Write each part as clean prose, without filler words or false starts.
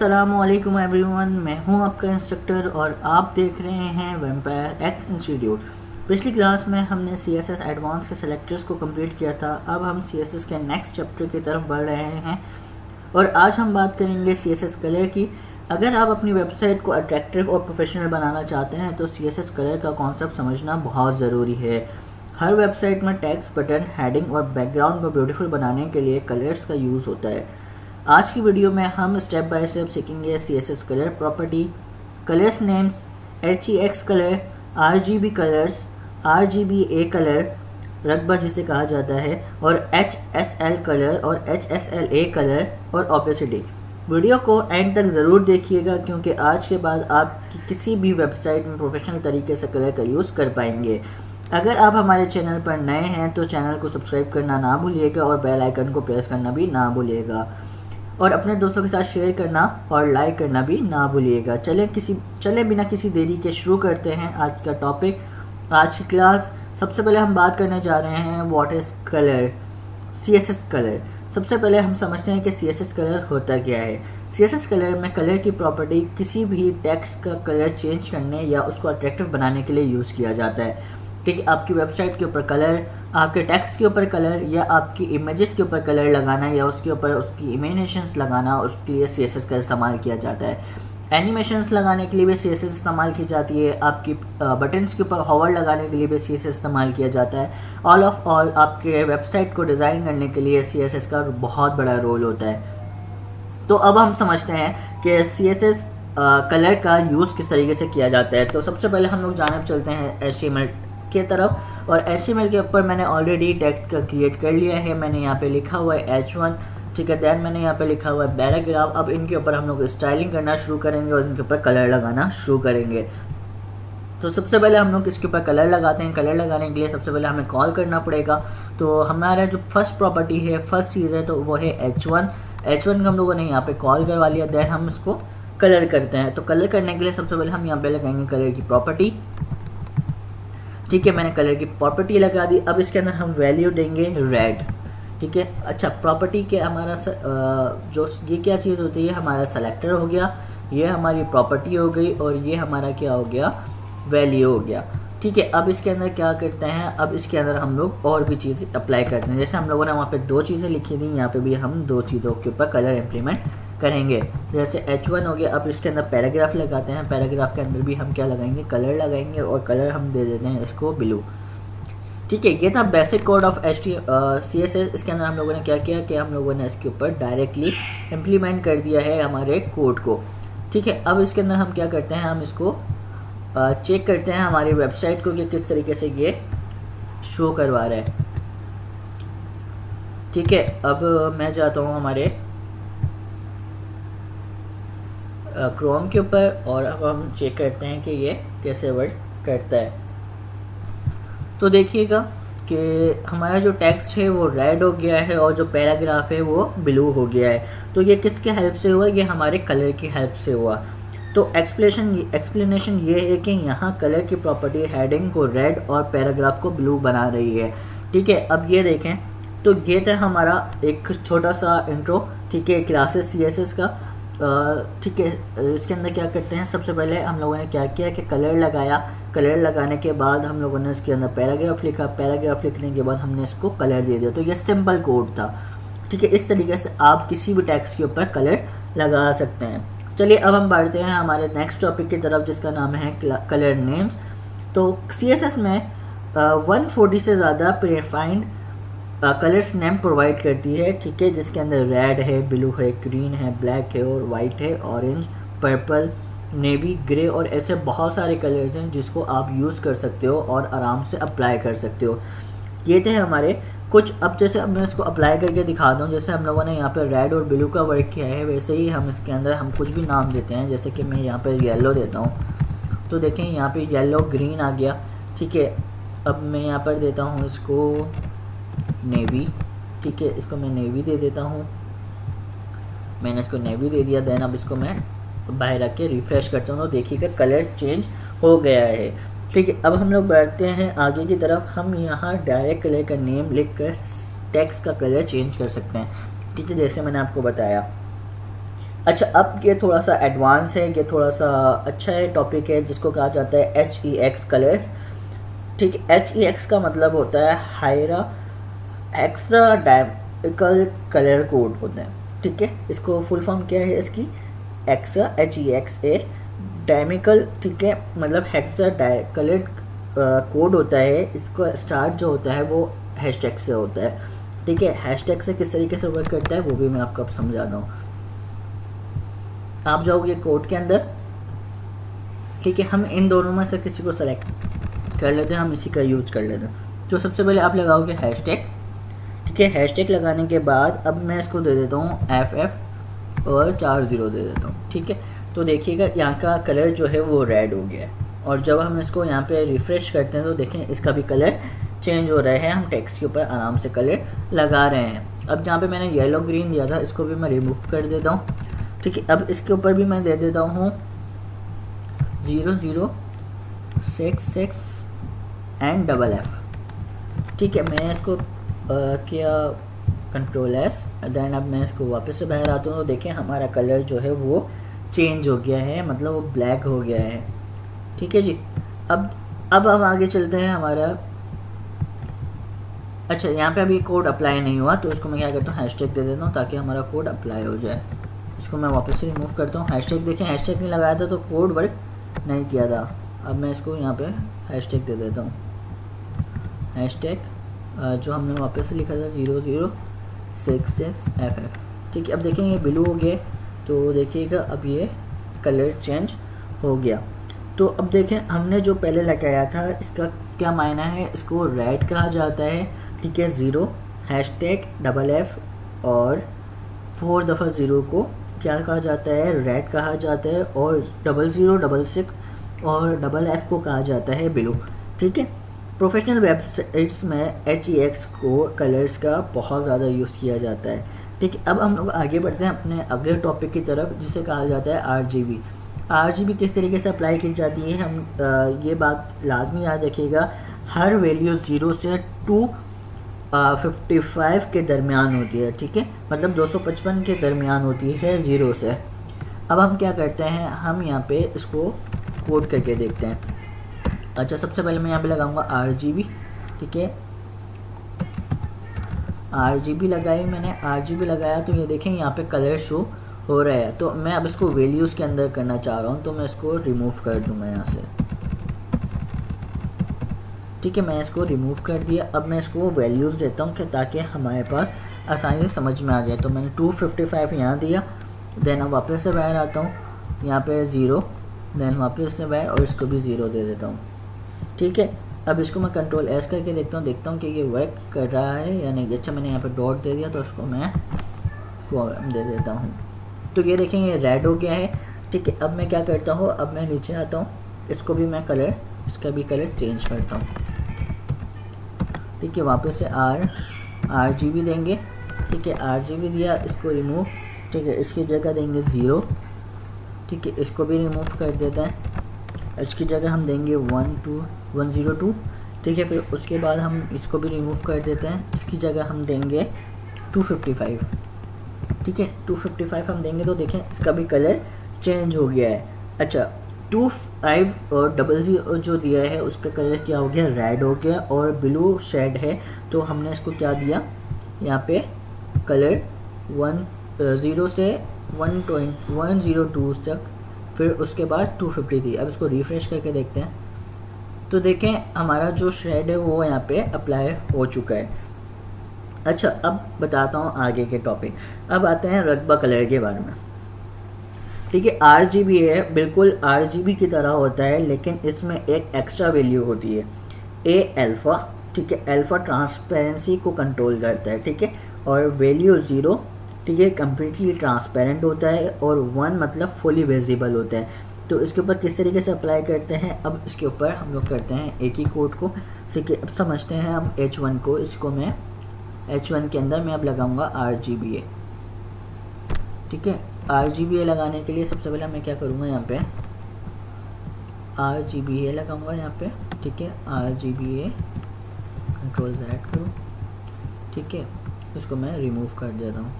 अस्सलामुअलैकुम एवरीवन, मैं हूं आपका इंस्ट्रक्टर और आप देख रहे हैं वेम्पायर एक्स इंस्टीट्यूट। पिछली क्लास में हमने CSS एडवांस के सेलेक्टर्स को कंप्लीट किया था। अब हम CSS के नेक्स्ट चैप्टर की तरफ बढ़ रहे हैं और आज हम बात करेंगे CSS कलर की। अगर आप अपनी वेबसाइट को अट्रैक्टिव और प्रोफेशनल बनाना चाहते हैं तो CSS कलर का कॉन्सेप्ट समझना बहुत ज़रूरी है। हर वेबसाइट में टेक्स्ट, बटन, हेडिंग और बैकग्राउंड को ब्यूटीफुल बनाने के लिए कलर्स का यूज़ होता है। आज की वीडियो में हम स्टेप बाय स्टेप सीखेंगे CSS colour property, colours names, HEX colour, RGB colours, RGBA colour रकबा जिसे कहा जाता है, और HSL कलर और HSLA कलर और ऑपेसिटी। वीडियो को एंड तक ज़रूर देखिएगा क्योंकि आज के बाद आप किसी भी वेबसाइट में प्रोफेशनल तरीके से कलर का यूज़ कर पाएंगे। अगर आप हमारे चैनल पर नए हैं तो चैनल को सब्सक्राइब करना ना भूलिएगा और बेल आइकन को प्रेस करना भी ना भूलिएगा और अपने दोस्तों के साथ शेयर करना और लाइक करना भी ना भूलिएगा। चले बिना किसी देरी के शुरू करते हैं आज का टॉपिक, आज की क्लास। सबसे पहले हम बात करने जा रहे हैं what is colour, CSS colour. सबसे पहले हम समझते हैं कि CSS कलर होता क्या है। CSS कलर में कलर की प्रॉपर्टी किसी भी टेक्स्ट का कलर चेंज करने या उसको अट्रैक्टिव बनाने के लिए यूज़ किया जाता है। ठीक है, आपकी वेबसाइट के ऊपर कलर, आपके टेक्स्ट के ऊपर कलर या आपकी इमेजेस के ऊपर कलर लगाना या उसके ऊपर उसकी इमेजिनेशंस लगाना, उसके लिए CSS का इस्तेमाल किया जाता है। एनिमेशंस लगाने के लिए भी CSS इस्तेमाल की जाती है। आपकी बटन्स के ऊपर हॉवर लगाने के लिए भी CSS इस्तेमाल किया जाता है। ऑल ऑफ ऑल आपके वेबसाइट को डिज़ाइन करने के लिए CSS का बहुत बड़ा रोल होता है। तो अब हम समझते हैं कि CSS कलर का यूज़ किस तरीके से किया जाता है। तो सबसे पहले हम लोग जानब चलते हैं HTML के तरफ, और HTML के ऊपर मैंने ऑलरेडी टेक्स्ट का क्रिएट कर लिया है। मैंने यहाँ पे लिखा हुआ है H1, ठीक है। दैन मैंने यहाँ पे लिखा हुआ है पैराग्राफ। अब इनके ऊपर हम लोग स्टाइलिंग करना शुरू करेंगे और इनके ऊपर कलर लगाना शुरू करेंगे। तो सबसे पहले हम लोग इसके ऊपर कलर लगाते हैं। कलर लगाने के लिए सबसे पहले हमें कॉल करना पड़ेगा। तो हमारा जो फर्स्ट प्रॉपर्टी है, फर्स्ट चीज़ है, तो वो है H1 को हम लोगों ने यहाँ पे कॉल करवा लिया। दैन हम इसको कलर करते हैं। तो कलर करने के लिए सबसे पहले हम यहाँ पे लगाएंगे कलर की प्रॉपर्टी। ठीक है, मैंने कलर की प्रॉपर्टी लगा दी। अब इसके अंदर हम वैल्यू देंगे रेड। ठीक है, अच्छा, प्रॉपर्टी के हमारा जो ये क्या चीज़ होती है, हमारा सेलेक्टर हो गया, ये हमारी प्रॉपर्टी हो गई और ये हमारा क्या हो गया, वैल्यू हो गया। ठीक है, अब इसके अंदर क्या करते हैं, अब इसके अंदर हम लोग और भी चीज़ें अप्लाई करते हैं। जैसे हम लोगों ने वहाँ पे दो चीज़ें लिखी थी, यहाँ पे भी हम दो चीज़ों के ऊपर कलर इम्प्लीमेंट करेंगे। जैसे H1 हो गया। अब इसके अंदर पैराग्राफ लगाते हैं। पैराग्राफ के अंदर भी हम क्या लगाएंगे, कलर लगाएंगे और कलर हम दे देते हैं इसको ब्लू। ठीक है, ये था बेसिक कोड ऑफ CSS। इसके अंदर हम लोगों ने क्या किया कि हम लोगों ने इसके ऊपर डायरेक्टली इम्प्लीमेंट कर दिया है हमारे कोड को। ठीक है, अब इसके अंदर हम क्या करते हैं, हम इसको चेक करते हैं हमारी वेबसाइट को कि किस तरीके से ये शो करवा रहा है। ठीक है, अब मैं जाता हूँ हमारे क्रोम के ऊपर और अब हम चेक करते हैं कि ये कैसे वर्क करता है। तो देखिएगा कि हमारा जो टेक्स्ट है वो रेड हो गया है और जो पैराग्राफ है वो ब्लू हो गया है। तो ये किसके हेल्प से हुआ, ये हमारे कलर की हेल्प से हुआ। तो एक्सप्लेनेशन ये है कि यहाँ कलर की प्रॉपर्टी हेडिंग को रेड और पैराग्राफ को ब्लू बना रही है। ठीक है, अब ये देखें, तो ये था हमारा एक छोटा सा इंट्रो, ठीक है, क्लासेस CSS का। ठीक है, इसके अंदर क्या करते हैं, सबसे पहले हम लोगों ने क्या किया कि कलर लगाया। कलर लगाने के बाद हम लोगों ने इसके अंदर पैराग्राफ लिखा। पैराग्राफ लिखने के बाद हमने इसको कलर दे दिया। तो ये सिंपल कोड था। ठीक है, इस तरीके से आप किसी भी टेक्स्ट के ऊपर कलर लगा सकते हैं। चलिए अब हम बढ़ते हैं हमारे नेक्स्ट टॉपिक की तरफ जिसका नाम है कलर नेम्स। तो CSS में 140 से ज़्यादा प्रीडिफाइंड कलर्स नेम प्रोवाइड करती है। ठीक है, जिसके अंदर रेड है, ब्लू है, ग्रीन है, ब्लैक है और वाइट है, ऑरेंज, पर्पल, नेवी, ग्रे और ऐसे बहुत सारे कलर्स हैं जिसको आप यूज़ कर सकते हो और आराम से अप्लाई कर सकते हो। ये थे हमारे कुछ। अब जैसे मैं इसको अप्लाई करके दिखा दूँ, जैसे हम लोगों ने यहाँ पे रेड और ब्लू का वर्क किया है, वैसे ही हम इसके अंदर हम कुछ भी नाम देते हैं। जैसे कि मैं यहाँ पर येलो देता हूँ, तो देखें यहाँ पे येलो ग्रीन आ गया। ठीक है, अब मैं यहाँ पर देता हूँ इसको नेवी। ठीक है, इसको मैं नेवी दे देता हूँ। मैंने इसको नेवी दे दिया। देन अब इसको मैं बाहर रख के रिफ्रेश करता हूँ तो देखिएगा कलर चेंज हो गया है। ठीक है, अब हम लोग बढ़ते हैं आगे की तरफ। हम यहाँ डायरेक्ट कलर का नेम लिख कर टेक्स्ट का कलर चेंज कर सकते हैं। ठीक है, जैसे मैंने आपको बताया। अच्छा, अब ये थोड़ा सा एडवांस है, ये थोड़ा सा अच्छा है टॉपिक है जिसको कहा जाता है HEX कलर्स। ठीक है, HEX का मतलब होता है हायरा हेक्साडेसिमल कलर कोड होता है। ठीक है, इसको फुल फॉर्म क्या है इसकी, एक्सा HEXA डायमिकल। ठीक है, मतलब हेक्सा कलर कोड होता है। इसका स्टार्ट जो होता है वो हैशटैग से होता है। ठीक है, हैशटैग से किस तरीके से वर्क करता है वो भी मैं आपको अब समझाता हूँ। आप जाओगे कोड के अंदर, ठीक है, हम इन दोनों में से किसी को सेलेक्ट कर लेते हैं, हम इसी का यूज कर लेते हैं। तो सबसे पहले आप लगाओगे हैशटैग। ठीक है, हैशटैग लगाने के बाद अब मैं इसको दे देता हूँ FF और 40 दे देता हूँ। ठीक है, तो देखिएगा यहाँ का कलर जो है वो रेड हो गया है। और जब हम इसको यहाँ पे रिफ्रेश करते हैं तो देखें इसका भी कलर चेंज हो रहा है। हम टेक्स्ट के ऊपर आराम से कलर लगा रहे हैं। अब जहाँ पे मैंने येलो ग्रीन दिया था इसको भी मैं रिमूव कर देता हूँ। ठीक है, अब इसके ऊपर भी मैं दे देता हूँ 0066 एंड FF। ठीक है, मैं इसको किया Ctrl+S, देन अब मैं इसको वापस से बाहर आता हूँ तो देखें हमारा कलर जो है वो चेंज हो गया है, मतलब वो ब्लैक हो गया है। ठीक है जी, अब हम आगे चलते हैं हमारा। अच्छा, यहाँ पे अभी कोड अप्लाई नहीं हुआ तो इसको मैं क्या करता हूँ, हैशटैग दे देता हूँ ताकि हमारा कोड अप्लाई हो जाए। इसको मैं वापस से रिमूव करता हूँ। हैशटैग देखें, हैशटैग नहीं लगाया था तो कोड वर्क नहीं किया था। अब मैं इसको यहाँ पे हैशटैग दे देता हूँ। हैशटैग जो हमने वापस से लिखा था 0066 FF। ठीक है, अब देखें ये ब्लू हो गया तो देखिएगा अब ये कलर चेंज हो गया। तो अब देखें हमने जो पहले लगाया था इसका क्या मायना है, इसको रेड कहा जाता है। ठीक है, 0 हैशटैग FF और 4 दफ़ा 0 को क्या कहा जाता है, रेड कहा जाता है। और 0066 और FF को कहा जाता है ब्लू। ठीक है, प्रोफेशनल वेबसाइट्स में HEX को कलर्स का बहुत ज़्यादा यूज़ किया जाता है। ठीक है, अब हम लोग आगे बढ़ते हैं अपने अगले टॉपिक की तरफ जिसे कहा जाता है RGB। RGB किस तरीके से अप्लाई की जाती है, हम ये बात लाजमी याद रखिएगा। हर वैल्यू 0 से 255 के दरमियान होती है। ठीक है, मतलब 255 के दरमियान होती है 0 से। अब हम क्या करते हैं, हम यहाँ पे इसको कोड करके देखते हैं। अच्छा, सबसे पहले मैं यहाँ पे लगाऊंगा RGB। ठीक है, RGB लगाई मैंने। RGB लगाया तो ये देखें यहाँ पे कलर शो हो रहा है। तो मैं अब इसको वैल्यूज़ के अंदर करना चाह रहा हूँ तो मैं इसको रिमूव कर दूँगा यहाँ से। ठीक है, मैं इसको रिमूव कर दिया। अब मैं इसको वैल्यूज़ देता हूँ कि ताकि हमारे पास आसानी से समझ में आ जाए। तो मैंने 255 यहाँ दिया, देन अब वापस से बाहर आता हूँ, यहाँ पे 0, देन वापस से बाहर और इसको भी 0 दे देता हूँ। ठीक है, अब इसको मैं Ctrl+S करके देखता हूँ कि ये वर्क कर रहा है या नहीं। अच्छा, मैंने यहाँ पे डॉट दे दिया तो उसको मैं दे देता हूँ। तो ये देखें ये रेड हो गया है। ठीक है, अब मैं क्या करता हूँ, अब मैं नीचे आता हूँ, इसको भी मैं कलर, इसका भी कलर चेंज करता हूँ। ठीक है, वापस से RGB देंगे। ठीक है, RGB दिया, इसको रिमूव। ठीक है, इसकी जगह देंगे 0। ठीक है, इसको भी रिमूव कर देते हैं। इसकी जगह हम देंगे 102। ठीक है, फिर उसके बाद हम इसको भी रिमूव कर देते हैं। इसकी जगह हम देंगे 255। ठीक है, 255 हम देंगे तो देखें इसका भी कलर चेंज हो गया है। अच्छा, 25 और 00 जो दिया है उसका कलर क्या हो गया, रेड हो गया और ब्लू शेड है। तो हमने इसको क्या दिया, यहाँ पे कलर 0 से 102 तक, फिर उसके बाद 250 थी। अब इसको रिफ्रेश करके देखते हैं तो देखें हमारा जो शेड है वो यहाँ पे अप्लाई हो चुका है। अच्छा, अब बताता हूँ आगे के टॉपिक। अब आते हैं रकबा कलर के बारे में। ठीक है, RGB है, बिल्कुल RGB की तरह होता है, लेकिन इसमें एक एक्स्ट्रा वैल्यू होती है A-अल्फ़ा। ठीक है, अल्फ़ा ट्रांसपेरेंसी को कंट्रोल करता है। ठीक है, और वैल्यू 0 ठीक है कम्प्लीटली ट्रांसपेरेंट होता है और 1 मतलब फुली विजिबल होता है। तो इसके ऊपर किस तरीके से अप्लाई करते हैं, अब इसके ऊपर हम लोग करते हैं एक ही कोड को। ठीक है, अब समझते हैं हम H1 को। इसको मैं H1 के अंदर मैं अब लगाऊंगा RGBA। ठीक है, RGBA लगाने के लिए सबसे पहले मैं क्या करूँगा, यहाँ पे RGBA लगाऊंगा यहाँ पे। ठीक है, RGBA Ctrl+Z करूँ। ठीक है, इसको मैं रिमूव कर देता हूँ।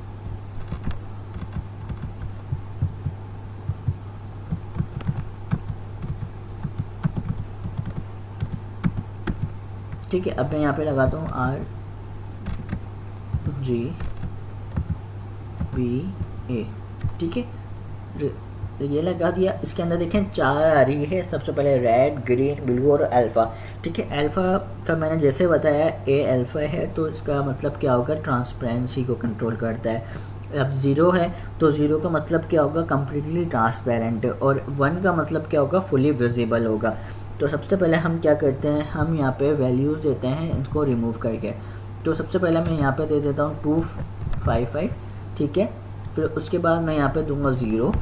ठीक है, अब मैं यहाँ पे लगाता हूँ RGBA, ठीक है, ये लगा दिया। इसके अंदर देखें 4 आ रही है, सबसे पहले रेड, ग्रीन, ब्लू और अल्फ़ा, ठीक है। अल्फ़ा का मैंने जैसे बताया ए अल्फ़ा है, तो इसका मतलब क्या होगा, ट्रांसपेरेंसी को कंट्रोल करता है। अब 0 है तो 0 का मतलब क्या होगा, कम्प्लीटली ट्रांसपेरेंट, और 1 का मतलब क्या होगा, फुली विजिबल होगा। तो सबसे पहले हम क्या करते हैं, हम यहाँ पे वैल्यूज़ देते हैं इनको रिमूव करके। तो सबसे पहले मैं यहाँ पे दे देता हूँ 255, ठीक है। फिर उसके बाद मैं यहाँ पे दूंगा 0,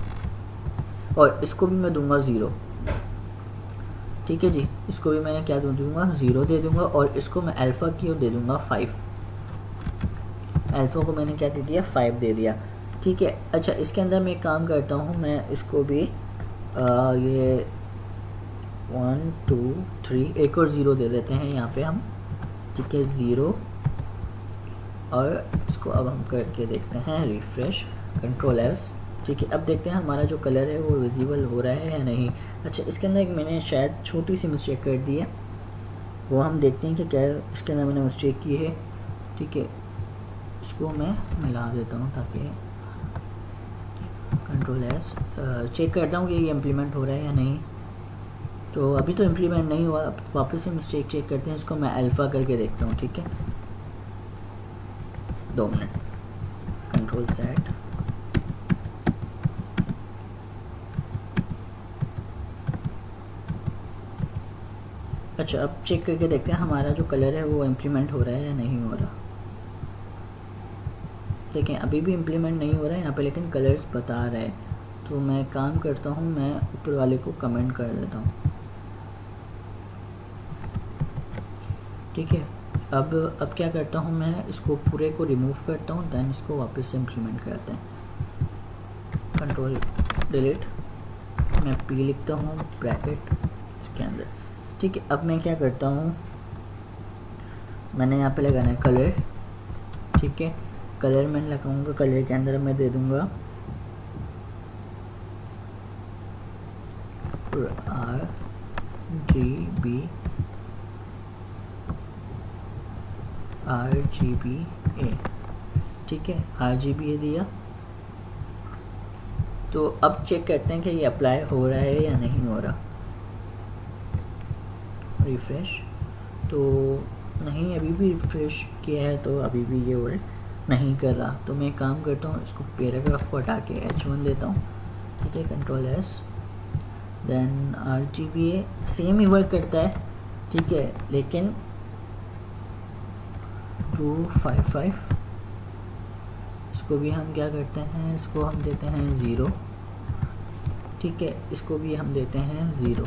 और इसको भी मैं दूंगा 0, ठीक है जी। इसको भी मैंने क्या दूंगा, 0 दे दूंगा, और इसको मैं अल्फ़ा की दे दूंगा 5। अल्फ़ा को मैंने क्या दे दिया, 5 दे दिया, ठीक है। अच्छा, इसके अंदर मैं एक काम करता हूँ, मैं इसको भी ये 1 2 3 एक और 0 दे देते हैं यहाँ पे हम, ठीक है, 0। और इसको अब हम करके देखते हैं रिफ्रेश, कंट्रोल एस, ठीक है। अब देखते हैं हमारा जो कलर है वो विजिबल हो रहा है या नहीं। अच्छा, इसके अंदर एक मैंने शायद छोटी सी मिस्टेक कर दी है, वो हम देखते हैं कि क्या इसके अंदर मैंने मिस्टेक की है, ठीक है। इसको मैं मिला देता हूँ ताकि कंट्रोल एस चेक करता हूँ कि ये इम्प्लीमेंट हो रहा है या नहीं। तो अभी तो इम्प्लीमेंट नहीं हुआ, वापस से मिस्टेक चेक करते हैं। इसको मैं अल्फ़ा करके देखता हूँ, ठीक है, 2 मिनट, कंट्रोल सेट, अच्छा अब चेक करके देखते हैं हमारा जो कलर है वो इम्प्लीमेंट हो रहा है या नहीं हो रहा। देखें अभी भी इम्प्लीमेंट नहीं हो रहा है यहाँ पे, लेकिन कलर्स बता रहा है। तो मैं काम करता हूँ, मैं ऊपर वाले को कमेंट कर देता हूँ, ठीक है। अब क्या करता हूँ, मैं इसको पूरे को रिमूव करता हूँ, देन इसको वापस से इम्प्लीमेंट करते हैं। कंट्रोल डिलीट, मैं पी लिखता हूँ ब्रैकेट इसके अंदर, ठीक है। अब मैं क्या करता हूँ, मैंने यहाँ पे लगाना है कलर, ठीक है। कलर मैं लगाऊंगा, कलर के अंदर मैं दे दूंगा RGBA, ठीक है, RGBA दिया। तो अब चेक करते हैं कि ये अप्लाई हो रहा है या नहीं हो रहा। रिफ्रेश, तो नहीं, अभी भी रिफ्रेश किया है तो अभी भी ये वर्क नहीं कर रहा। तो मैं काम करता हूँ, इसको पैराग्राफ को हटा के H1 देता हूँ, ठीक है, control S, then RGBA same ही वर्क करता है, ठीक है, लेकिन 255 इसको भी हम क्या करते हैं, इसको हम देते हैं 0, ठीक है, इसको भी हम देते हैं 0,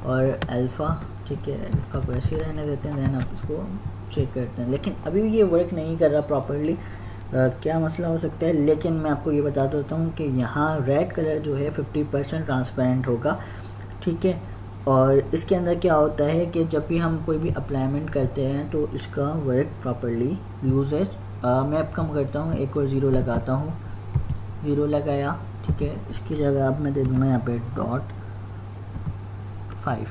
और अल्फ़ा, ठीक है, अल्फ़ा को ऐसे रहने देते हैं। देन आप इसको चेक करते हैं, लेकिन अभी भी ये वर्क नहीं कर रहा प्रॉपरली। क्या मसला हो सकता है, लेकिन मैं आपको ये बता देता हूँ कि यहाँ रेड कलर जो है 50% ट्रांसपेरेंट होगा, ठीक है। और इसके अंदर क्या होता है कि जब भी हम कोई भी अप्लाईमेंट करते हैं तो इसका वर्क प्रॉपरली यूजेज। मैं अब कम करता हूँ, एक और 0 लगाता हूँ, 0 लगाया, ठीक है। इसकी जगह अब मैं दे दूँगा यहाँ पे .5,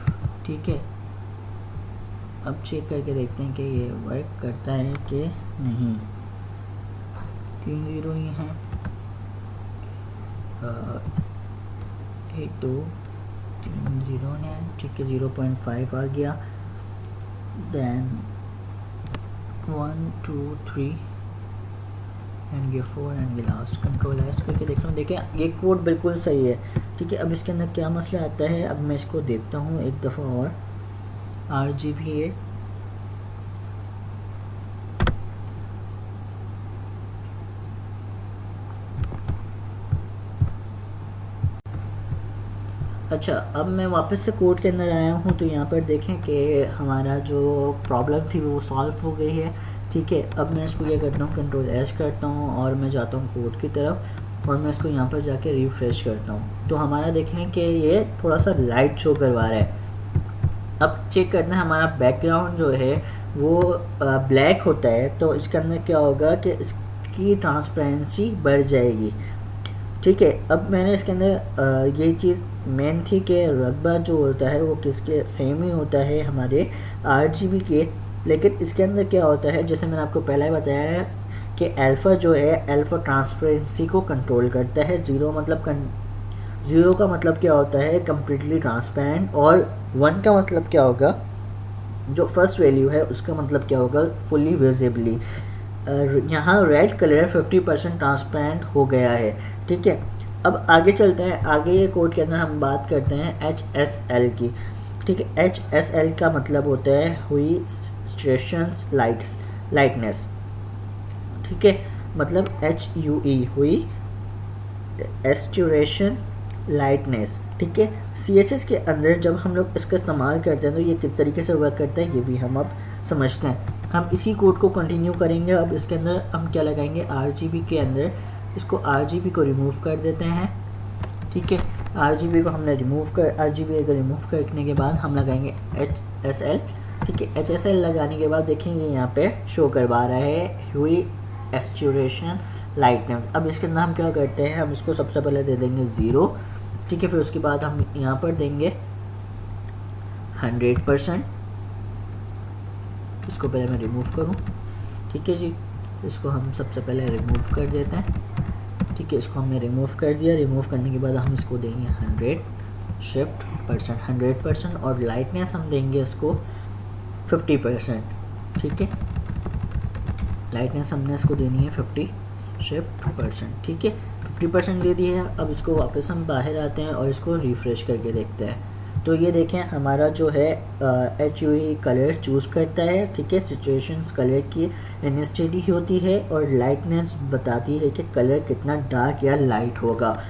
ठीक है। अब चेक करके देखते हैं कि ये वर्क करता है कि नहीं। 3 0 ही हैं, 1 2 3 0 है, ठीक है, 0.5 आ गया, देन 1 2 3 एंड ये 4 एंड ये लास्ट। कंट्रोल एस करके देख रहा हूँ, देखिए ये कोड बिल्कुल सही है, ठीक है। अब इसके अंदर क्या मसला आता है, अब मैं इसको देखता हूँ एक दफ़ा और, RGBA, अच्छा अब मैं वापस से कोड के अंदर आया हूँ, तो यहाँ पर देखें कि हमारा जो प्रॉब्लम थी वो सॉल्व हो गई है, ठीक है। अब मैं इसको क्या करता हूँ, कंट्रोल एस करता हूँ और मैं जाता हूँ कोड की तरफ, और मैं इसको यहाँ पर जाके रिफ्रेश करता हूँ। तो हमारा देखें कि ये थोड़ा सा लाइट शो करवा रहा है। अब चेक करते हैं, हमारा बैकग्राउंड जो है वो ब्लैक होता है, तो इसके अंदर क्या होगा कि इसकी ट्रांसपेरेंसी बढ़ जाएगी, ठीक है। अब मैंने इसके अंदर ये चीज़ मेन थी कि रकबा जो होता है वो किसके सेम ही होता है हमारे RGB के, लेकिन इसके अंदर क्या होता है, जैसे मैंने आपको पहले बताया है कि अल्फ़ा जो है अल्फ़ा ट्रांसपेरेंसी को कंट्रोल करता है। ज़ीरो का मतलब क्या होता है, कम्प्लीटली ट्रांसपेरेंट, और 1 का मतलब क्या होगा, जो फर्स्ट वैल्यू है उसका मतलब क्या होगा, फुली विजिबली। यहाँ रेड कलर 50% ट्रांसपेरेंट हो गया है। ठीक है, अब आगे चलते हैं। आगे ये कोड के अंदर हम बात करते हैं HSL की। ठीक है, HSL का मतलब होता है हुई स्ट्रेशंस लाइटनेस। ठीक है, मतलब HUE हुई एस्ट्यूरेशन लाइटनेस। ठीक है, CSS के अंदर जब हम लोग इसका इस्तेमाल करते हैं तो ये किस तरीके से वर्क करता है ये भी हम अब समझते हैं। हम इसी कोड को कंटिन्यू करेंगे। अब इसके अंदर हम क्या लगाएंगे, RGB के अंदर इसको RGB को रिमूव कर देते हैं। ठीक है, RGB को हमने RGB को रिमूव करने के बाद हम लगाएंगे HSL। ठीक है, HSL लगाने के बाद देखेंगे यहाँ पे शो करवा रहा है हुई एस्ट्यूरेशन लाइटनेस। अब इसके अंदर हम क्या करते हैं, हम इसको सबसे पहले दे देंगे 0। ठीक है, फिर उसके बाद हम यहाँ पर देंगे 100%। इसको पहले मैं रिमूव करूँ। ठीक है जी, इसको हम सबसे पहले रिमूव कर देते हैं। ठीक है, इसको हमने रिमूव कर दिया। रिमूव करने के बाद हम इसको देंगे 100% और लाइटनेस हम देंगे इसको 50%। ठीक है, लाइटनेस हमने इसको देनी है 50%। ठीक है, 50% दे दी है। अब इसको वापस हम बाहर आते हैं और इसको रिफ़्रेश करके देखते हैं। तो ये देखें हमारा जो है HUE कलर चूज़ करता है। ठीक है, सिचुएशंस कलर की इंटेंसिटी होती है और लाइटनेस बताती है कि कलर कितना डार्क या लाइट होगा।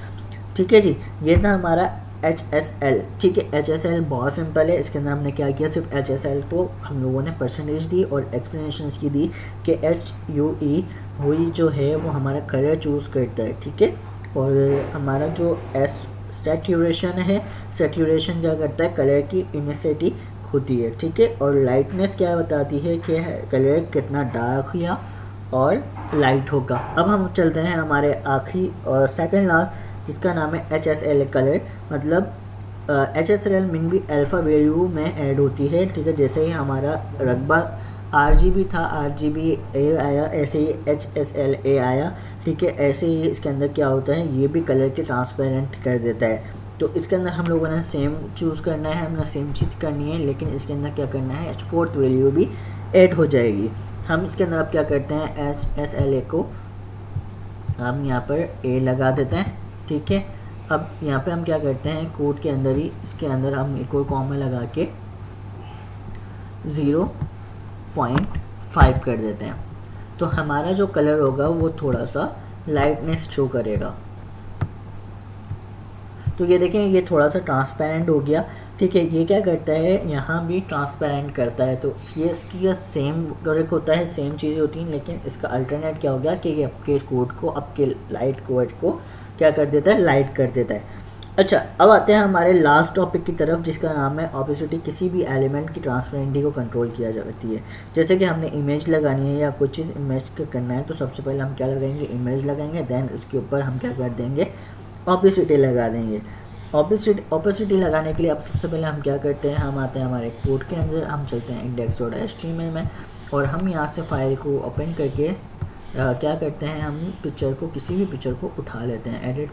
ठीक है जी, ये था हमारा HSL। ठीक है, HSL बहुत सिंपल है। इसके अंदर हमने क्या किया, सिर्फ HSL को हम लोगों ने परसेंटेज दी और एक्सप्लेनेशंस की दी कि HUE हुई जो है वो हमारा कलर चूज़ करता है। ठीक है, और हमारा जो सैचुरेशन है, सैचुरेशन क्या करता है, कलर की इंटेंसिटी होती है। ठीक है, और लाइटनेस क्या बताती है कि कलर कितना डार्क या और लाइट होगा। अब हम चलते हैं हमारे आखिरी और सेकंड लास्ट, जिसका नाम है HSL कलर। मतलब HSL मीन भी अल्फ़ा वैल्यू में ऐड होती है। ठीक है, जैसे ही हमारा रकबा RGB था, RGB A आया, ऐसे ही HSL A आया। ठीक है, ऐसे ही इसके अंदर क्या होता है, ये भी कलर के ट्रांसपेरेंट कर देता है। तो इसके अंदर हम लोगों ने सेम चूज़ करना है, हमने सेम चीज़ करनी है, लेकिन इसके अंदर क्या करना है, फोर्थ वैल्यू भी ऐड हो जाएगी। हम इसके अंदर अब क्या करते हैं, HSL को हम यहाँ पर A लगा देते हैं। ठीक है, अब यहाँ पे हम क्या करते हैं, कोड के अंदर ही इसके अंदर हम एक और कॉमा लगा के 0.5 कर देते हैं। तो हमारा जो कलर होगा वो थोड़ा सा लाइटनेस शो करेगा। तो ये देखें, ये थोड़ा सा ट्रांसपेरेंट हो गया। ठीक है, ये क्या करता है, यहाँ भी ट्रांसपेरेंट करता है। तो ये इसकी सेम वर्क होता है, सेम चीज़ें होती हैं, लेकिन इसका अल्टरनेट क्या हो गया कि ये आपके कोड को, आपके लाइट कोड को क्या कर देता है, लाइट कर देता है। अच्छा, अब आते हैं हमारे लास्ट टॉपिक की तरफ, जिसका नाम है ऑपेसिटी। किसी भी एलिमेंट की ट्रांसपेरेंटी को कंट्रोल किया जाती है। जैसे कि हमने इमेज लगानी है या कुछ चीज़ इमेज का करना है, तो सबसे पहले हम क्या लगाएंगे, इमेज लगाएंगे। देन इसके ऊपर हम क्या कर देंगे, ऑपेसिटी लगा देंगे। ऑपेसिटी लगाने के लिए अब सबसे पहले हम क्या करते हैं, हम आते हैं हमारे कोड के अंदर, हम चलते हैं index.html में, और हम यहाँ से फाइल को ओपन करके क्या करते हैं, हम पिक्चर को, किसी भी पिक्चर को उठा लेते हैं। एडिट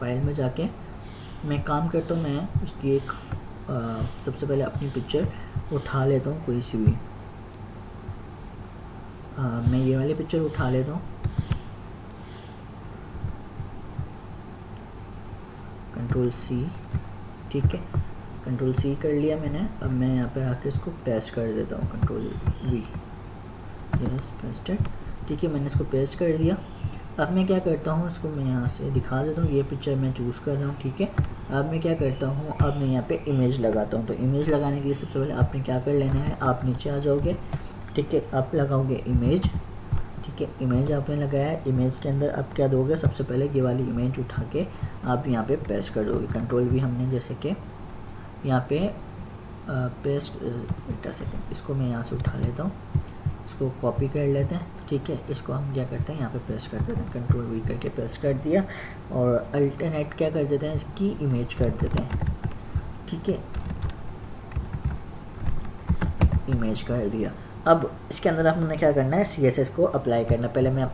फाइल में जाके मैं काम करता हूँ, मैं उसकी एक सबसे पहले अपनी पिक्चर उठा लेता हूँ, कोई सी भी। मैं ये वाली पिक्चर उठा लेता हूँ। Ctrl+C। ठीक है, Ctrl+C कर लिया मैंने। अब मैं यहाँ पे आके इसको पेस्ट कर देता हूँ, Ctrl+V। Yes, pasted. ठीक है, मैंने इसको पेस्ट कर दिया। अब मैं क्या करता हूँ, इसको मैं यहाँ से दिखा देता हूँ। ये पिक्चर मैं चूज़ कर रहा हूँ। ठीक है, अब मैं क्या करता हूँ, अब मैं यहाँ पे इमेज लगाता हूँ। तो इमेज लगाने के लिए सबसे पहले आपने क्या कर लेना है, आप नीचे आ जाओगे। ठीक है, आप लगाओगे इमेज। ठीक है, इमेज आपने लगाया। इमेज के अंदर आप क्या दोगे, सबसे पहले ये वाली इमेज उठा के आप यहाँ पे पेस्ट कर दोगे। Ctrl+V हमने जैसे कि यहाँ पे पेस्ट, एक सेकेंड, इसको मैं यहाँ से उठा लेता हूँ, इसको कॉपी कर लेते हैं, ठीक है। इसको हम क्या करते हैं, यहाँ पे प्रेस कर देते हैं, कंट्रोल वी करके प्रेस कर दिया, और अल्टरनेट क्या कर देते हैं, इसकी इमेज कर देते हैं, ठीक है, इमेज कर दिया। अब इसके अंदर हमने क्या करना है, CSS को अप्लाई करना। पहले मैं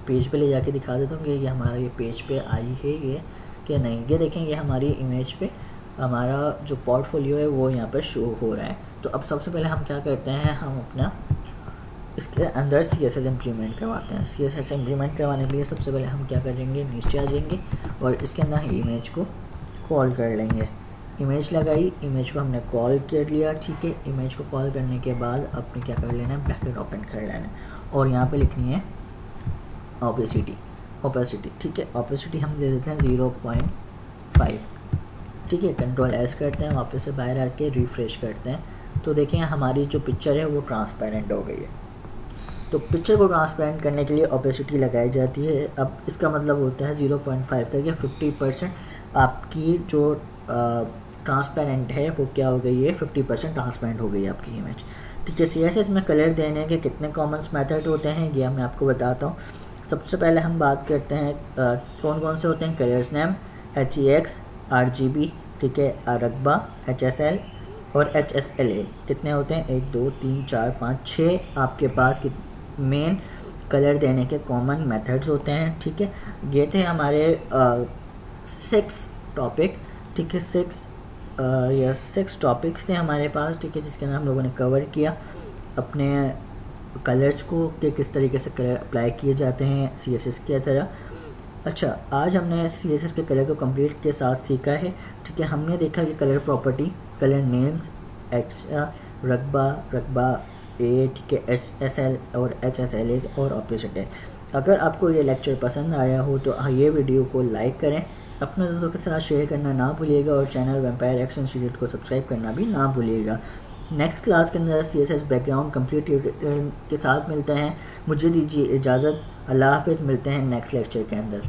पेज पे ले जाके दिखा देता हूँ कि ये हमारा ये पेज पे आई है ये कि नहीं। ये देखें, ये हमारी इमेज पे हमारा जो पोर्टफोलियो है वो यहाँ पर शो हो रहा है। तो अब सबसे पहले हम क्या करते हैं, हम अपना इसके अंदर CSS इम्प्लीमेंट करवाते हैं। CSS इम्प्लीमेंट करवाने के लिए सबसे पहले हम क्या करेंगे, नीचे आ जाएंगे और इसके अंदर इमेज को कॉल कर लेंगे। इमेज लगाई, इमेज को हमने कॉल कर लिया, ठीक है। इमेज को कॉल करने के बाद अपने क्या कर लेना है, ब्रैकेट ओपन कर लेना है और यहाँ पे लिखनी है ओपेसिटी, ठीक है। ओपेसिटी हम दे देते हैं 0.5, ठीक है। कंट्रोल एस करते हैं, वापस से बाहर आके रिफ्रेश करते हैं, तो देखें हमारी जो पिक्चर है वो ट्रांसपेरेंट हो गई है। तो पिक्चर को ट्रांसपेरेंट करने के लिए ओपेसिटी लगाई जाती है। अब इसका मतलब होता है 0.5 करके 50% आपकी जो ट्रांसपेरेंट है वो क्या हो गई है, 50% ट्रांसपेरेंट हो गई है आपकी इमेज, ठीक है। CSS में कलर देने के कितने कॉमन मेथड होते हैं ये मैं आपको बताता हूँ। सबसे पहले हम बात करते हैं कौन कौन से होते हैं। कलर्स नेम, HEX, RGB, ठीक है, रकबा, HSL और HSLA कितने होते हैं, 1 2 3 4 5 6 आपके पास मेन कलर देने के कॉमन मेथड्स होते हैं, ठीक है। ये थे हमारे 6 टॉपिक, ठीक है। 6 टॉपिक्स थे हमारे पास, ठीक है, जिसके अंदर हम लोगों ने कवर किया अपने कलर्स को कि किस तरीके से कलर अप्लाई किए जाते हैं CSS की तरह। अच्छा, आज हमने CSS के कलर को कंप्लीट के साथ सीखा है, ठीक है। हमने देखा कि कलर प्रॉपर्टी, कलर नेम्स, रकबा A, ठीक है, HSL और HSLA और ऑपोजिट है। अगर आपको ये लेक्चर पसंद आया हो तो ये वीडियो को लाइक करें, अपने दोस्तों के साथ शेयर करना ना भूलिएगा और चैनल वेम्पायर एक्स इंस्टीट्यूट को सब्सक्राइब करना भी ना भूलिएगा। नेक्स्ट क्लास के अंदर CSS बैकग्राउंड कंप्लीट के साथ मिलते हैं। मुझे दीजिए इजाज़त, अल्लाह हाफ़िज़, मिलते हैं नेक्स्ट लेक्चर के अंदर।